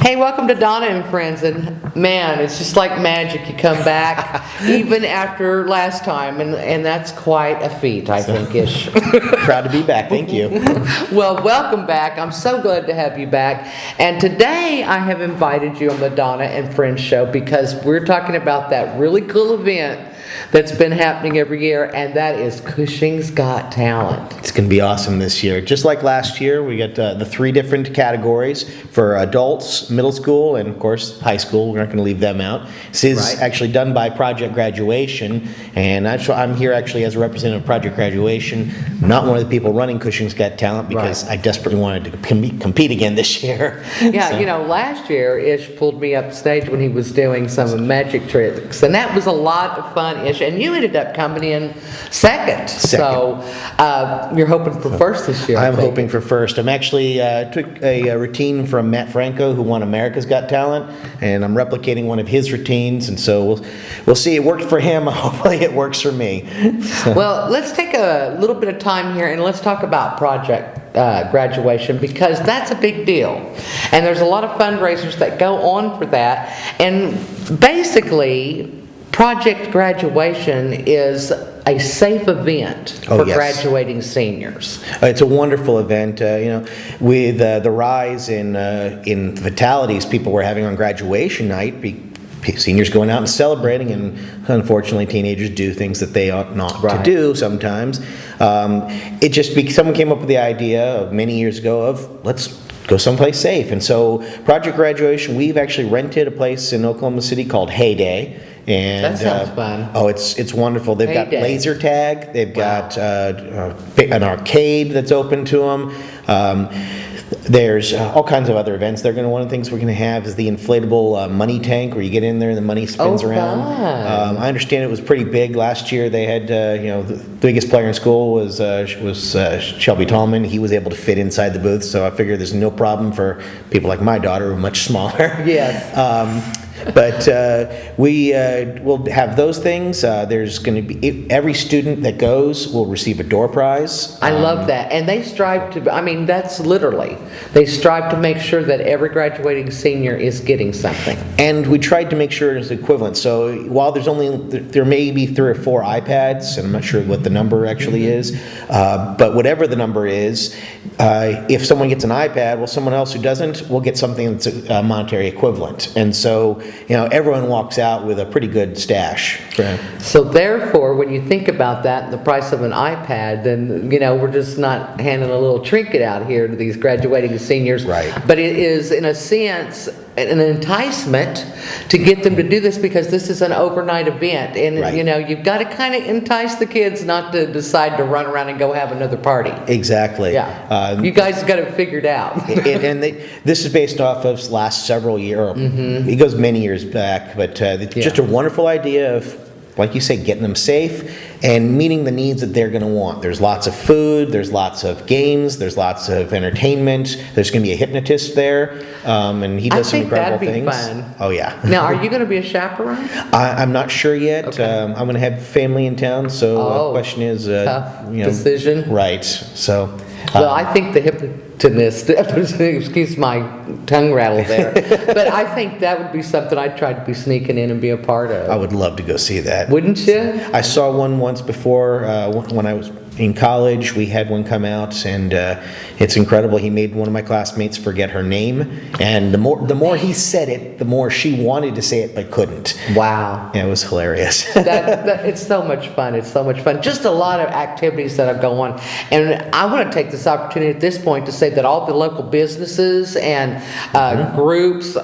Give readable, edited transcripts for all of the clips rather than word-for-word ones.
Hey, welcome to Donna and Friends, and man, it's just like magic. You come back even after last time, and that's quite a feat, I think, ish. Proud to be back, thank you. Well, welcome back. I'm so glad to have you back. And today I have invited you on the Donna and Friends show because we're talking about that really cool event that's been happening every year, and that is Cushing's Got Talent. It's going to be awesome this year. Just like last year, we got the 3 different categories for adults, middle school, and of course high school. We're not going to leave them out. This is actually done by Project Graduation, and I'm here actually as a representative of Project Graduation, not one of the people running Cushing's Got Talent because I desperately wanted to compete again this year. Yeah, so. You know, last year Ish pulled me up stage when he was doing some magic tricks, and that was a lot of fun, Ish, and you ended up coming in second. So you're hoping for first this year. I'm hoping for first. I'm actually took a routine from Matt Franco, who won America's Got Talent, and I'm replicating one of his routines, and so we'll see. It worked for him. Hopefully it works for me. Well, let's take a little bit of time here and let's talk about Project Graduation, because that's a big deal, and there's a lot of fundraisers that go on for that. And basically Project Graduation is a safe event for graduating seniors. It's a wonderful event. With the rise in fatalities people were having on graduation night, seniors going out and celebrating, and unfortunately teenagers do things that they ought not to do sometimes. Someone came up with the idea many years ago of let's go someplace safe. And so Project Graduation, we've actually rented a place in Oklahoma City called Heyday. And, that sounds fun. Oh, it's wonderful. They've got laser tag. They've got an arcade that's open to them. There's all kinds of other events. One of the things we're going to have is the inflatable money tank, where you get in there and the money spins around. I understand it was pretty big last year. They had the biggest player in school was Shelby Tallman. He was able to fit inside the booth, so I figure there's no problem for people like my daughter who are much smaller. Yes. But we will have those things. There's going to be every student that goes will receive a door prize. I love that, and they strive to. I mean, that's literally they strive to make sure that every graduating senior is getting something. And we tried to make sure it's equivalent. So while there may be 3 or 4 iPads, and I'm not sure what the number actually is, but whatever the number is, if someone gets an iPad, well, someone else who doesn't will get something that's a monetary equivalent, and so. Everyone walks out with a pretty good stash. So therefore, when you think about that, the price of an iPad, then, we're just not handing a little trinket out here to these graduating seniors. Right. But it is, in a sense, an enticement to get them to do this, because this is an overnight event. And, you've got to kind of entice the kids not to decide to run around and go have another party. Exactly. Yeah. You guys got it figured out. This is based off of last several years. It goes many years back, but just a wonderful idea of, like you say, getting them safe and meeting the needs that they're going to want. There's lots of food, there's lots of games, there's lots of entertainment. There's going to be a hypnotist there, and he does some incredible things. I think that'd be fun. Oh yeah. Now, are you going to be a chaperone? I'm not sure yet. Okay. I'm going to have family in town, so the question is, tough decision. Right. So. Well, I think the hypnotist, excuse my tongue rattle there, but I think that would be something I'd try to be sneaking in and be a part of. I would love to go see that. Wouldn't you? I saw one once before when I was in college. We had one come out, and it's incredible. He made one of my classmates forget her name, and the more he said it, the more she wanted to say it but couldn't. Wow. Yeah, it was hilarious. It's so much fun. It's so much fun. Just a lot of activities that are going on. And I want to take this opportunity at this point to say that all the local businesses and groups,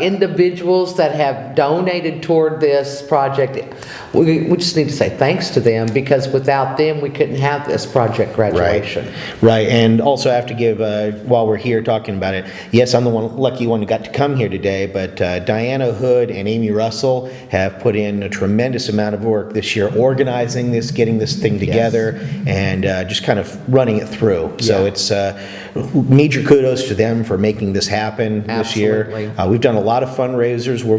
individuals that have donated toward this project, we just need to say thanks to them, because without them we couldn't have this Project Graduation. Right. And also I have to give, while we're here talking about it, yes, I'm the lucky one who got to come here today, but Diana Hood and Amy Russell have put in a tremendous amount of work this year organizing this, getting this thing together, and just kind of running it through. So it's major kudos to them for making this happen this year. We've done a lot of fundraisers. We're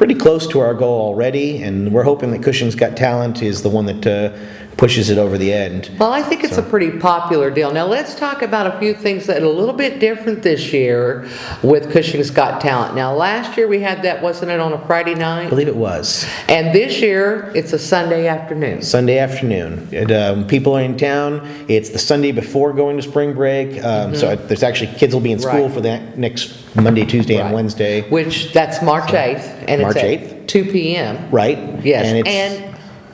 pretty close to our goal already, and we're hoping that Cushing's Got Talent is the one that pushes it over the end. Well, I think it's a pretty popular deal. Now, let's talk about a few things that are a little bit different this year with Cushing's Got Talent. Now, last year we had that, wasn't it, on a Friday I night? believe it was. And this year, it's a Sunday afternoon. Sunday afternoon. When people are in town, it's the Sunday before going to spring break. So there's actually, kids will be in school Right. for that next Monday, Tuesday, and Right. Wednesday. Which, that's March 8th, and March it's 8th. at 2 p.m. Right? Yes, And and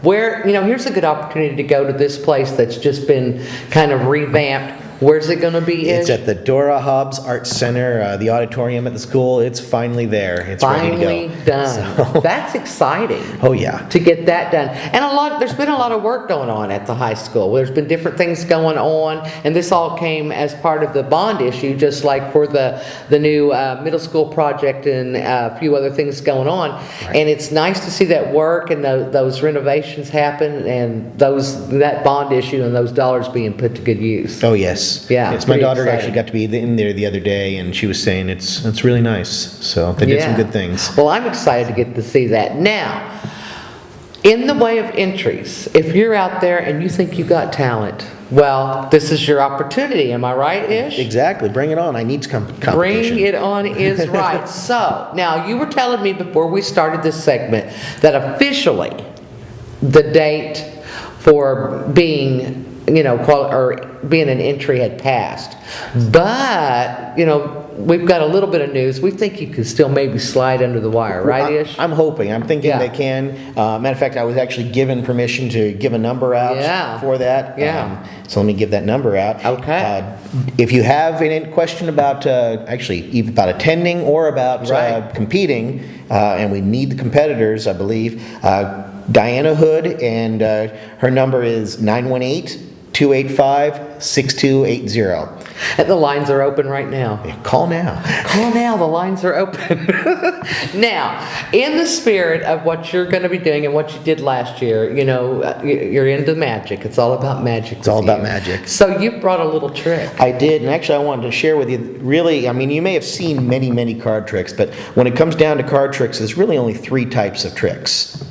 where, here's a good opportunity to go to this place that's just been kind of revamped. Where's it gonna be, it's Ish? at the Dora Hobbs Arts Center, the auditorium at the school. It's finally there. It's ready to go. Finally done. That's exciting. Oh, yeah. To get that done. And there's been a lot of work going on at the high school. There's been different things going on, and this all came as part of the bond issue, just like for the new middle school project and a few other things going on. Right. And it's nice to see that work and those renovations happen, and that bond issue and those dollars being put to good use. Oh, yes. Yeah, Yes, my pretty daughter exciting. actually got to be in there the other day, and she was saying it's really nice. So they did some Yeah. good things. Well, I'm excited to get to see that. Now, in the way of entries, if you're out there and you think you got talent, well, this is your opportunity. Am I right, Ish? Exactly. Bring it on. I need competition. Bring it on is right. So, now you were telling me before we started this segment that officially the date for being, or being an entry had passed. But, we've got a little bit of news. We think you could still maybe slide under the wire, right, Ish? I'm hoping. I'm thinking Yeah. they can. Matter of fact, I was actually given permission to give a number out Yeah. for that. Yeah. So let me give that number out. Okay. If you have any question about, actually, even about attending or about Right. competing, and we need the competitors, I believe, Diana Hood, and her number is 918-285-6280. And the lines are open right now. Call now. Call now, the lines are open. Now, in the spirit of what you're going to be doing and what you did last year, you're into magic. It's all about magic. It's all about magic. So you brought a little trick. I did, and actually I wanted to share with you, really, I mean, you may have seen many, many card tricks, but when it comes down to card tricks, there's really only 3 types of tricks.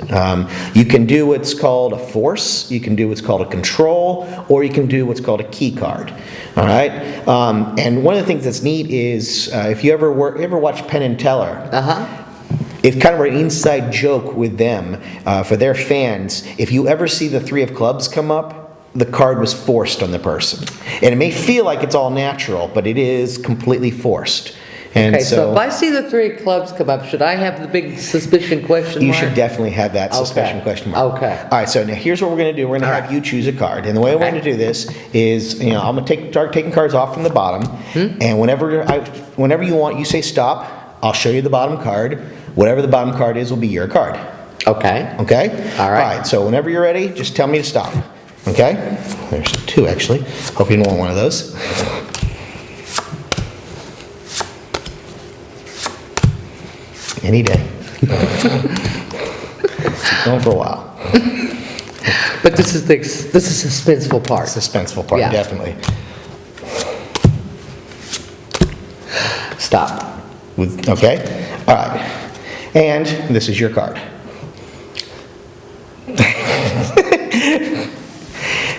You can do what's called a force, you can do what's called a control, or you can do what's called a key card. All right? And one of the things that's neat is, if you ever watch Penn and Teller, it's kind of an inside joke with them, for their fans. If you ever see the 3 of clubs come up, the card was forced on the person. And it may feel like it's all natural, but it is completely forced. And Okay, so if I see the 3 clubs come up, should I have the big suspicion question you mark? should definitely have that suspicion Okay. question mark. Okay. All right, so now here's what we're going to do. We're going to have you choose a card. And the way we're going to do this is, I'm going to start taking cards off from the bottom. And whenever you want, you say stop. I'll show you the bottom card. Whatever the bottom card is will be your card. Okay. Okay? All right. All right, so whenever you're ready, just tell me to stop. Okay? There's 2, actually. Hope you don't want one of those. Any day. Going for a while. But this is the suspenseful part. Suspenseful part, Yeah. definitely. Stop. Okay? All right. And this is your card.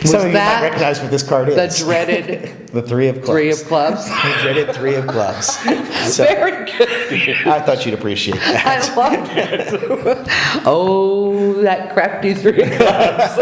Some of you that might recognize what this card is. The dreaded The 3 of clubs. 3 of clubs. The dreaded 3 of clubs. So, Very good. I thought you'd appreciate that. I love it. Oh, that crafty 3 of clubs.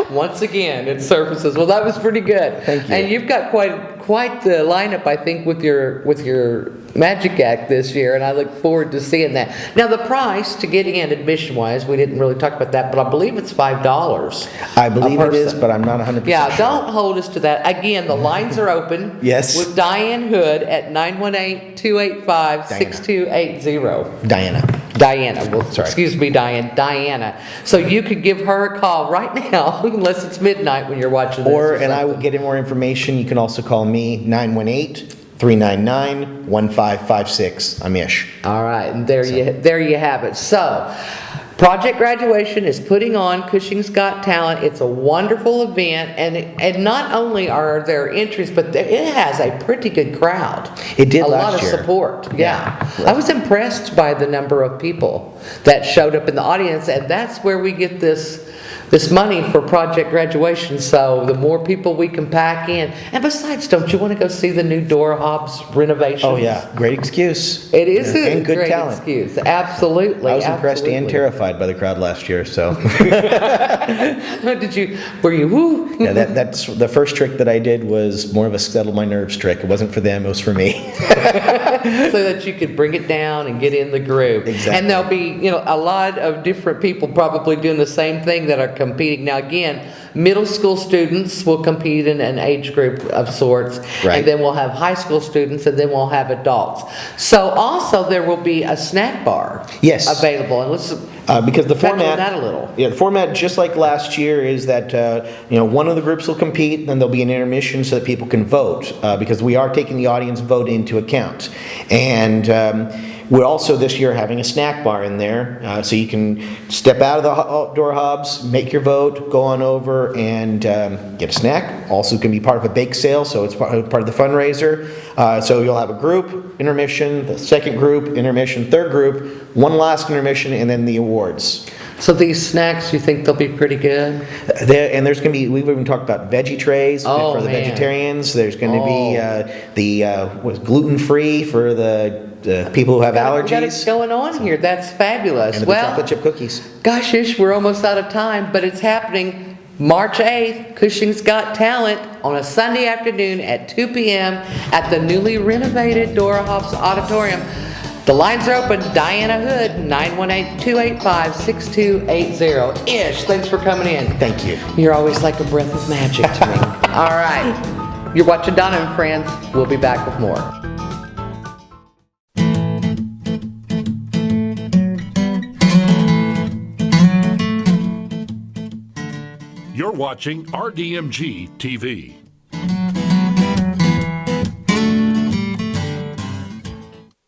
Once again, it surfaces. Well, that was pretty good. Thank you. And you've got quite the lineup, I think, with your Magic Act this year, and I look forward to seeing that. Now, the price to get in, admission-wise, we didn't really talk about that, but I believe it's $5. I believe a it is, person. but I'm not 100% Yeah, sure. don't hold us to that. Again, the lines are open. Yes. With Diane Hood at 918-285-6280. Diana. Diana, well, Sorry. excuse me, Diana. So you could give her a call right now, unless it's midnight when you're watching this. And I will get in more information. You can also call me, 918-399-1556. I'm Ish. All right, and there you have it. So, Project Graduation is putting on Cushing's Got Talent. It's a wonderful event, and not only are there entries, but it has a pretty good crowd. It did a last lot year. of support. Yeah. Yeah. I was impressed by the number of people that showed up in the audience, and that's where we get this money for Project Graduation. So the more people we can pack in, and besides, don't you want to go see the new Dora Hobbs renovations? Oh yeah, great excuse. It is a and good great talent. excuse. Absolutely. I was impressed and absolutely. terrified by the crowd last year. So Were you, woo? yeah, that's the first trick that I did was more of a settle my nerves trick. It wasn't for them, it was for me. So that you could bring it down and get in the groove. Exactly. And there'll be, a lot of different people probably doing the same thing that are competing. Now again, middle school students will compete in an age group of sorts. Right. And then we'll have high school students, and then we'll have adults. So also there will be a snack bar. Yes. Available. And let's Because the touch on format, that a little. Yeah, the format, just like last year, is that one of the groups will compete, then there'll be an intermission so that people can vote, because we are taking the audience vote into account. And we're also this year having a snack bar in there, so you can step out of the outdoor hubs, make your vote, go on over and get a snack. Also can be part of a bake sale, so it's part of the fundraiser. So you'll have a group intermission, the second group intermission, third group, one last intermission, and then the awards. So these snacks, you think they'll be pretty good? And there's going to be, we've even talked about veggie trays Oh, for the man. vegetarians. There's going to be Oh. gluten-free for the people who have We got allergies. it going on here. That's fabulous. And the chocolate chip cookies. Gosh, we're almost out of time, but it's happening March 8th. Cushing's Got Talent on a Sunday afternoon at 2 p.m. at the newly renovated Dora Hobbs Auditorium. The lines are open. Diana Hood, 918-285-6280. Ish, thanks for coming in. Thank you. You're always like a breath of magic to me. All right. You're watching Donna and Friends. We'll be back with more. You're watching RDMG TV.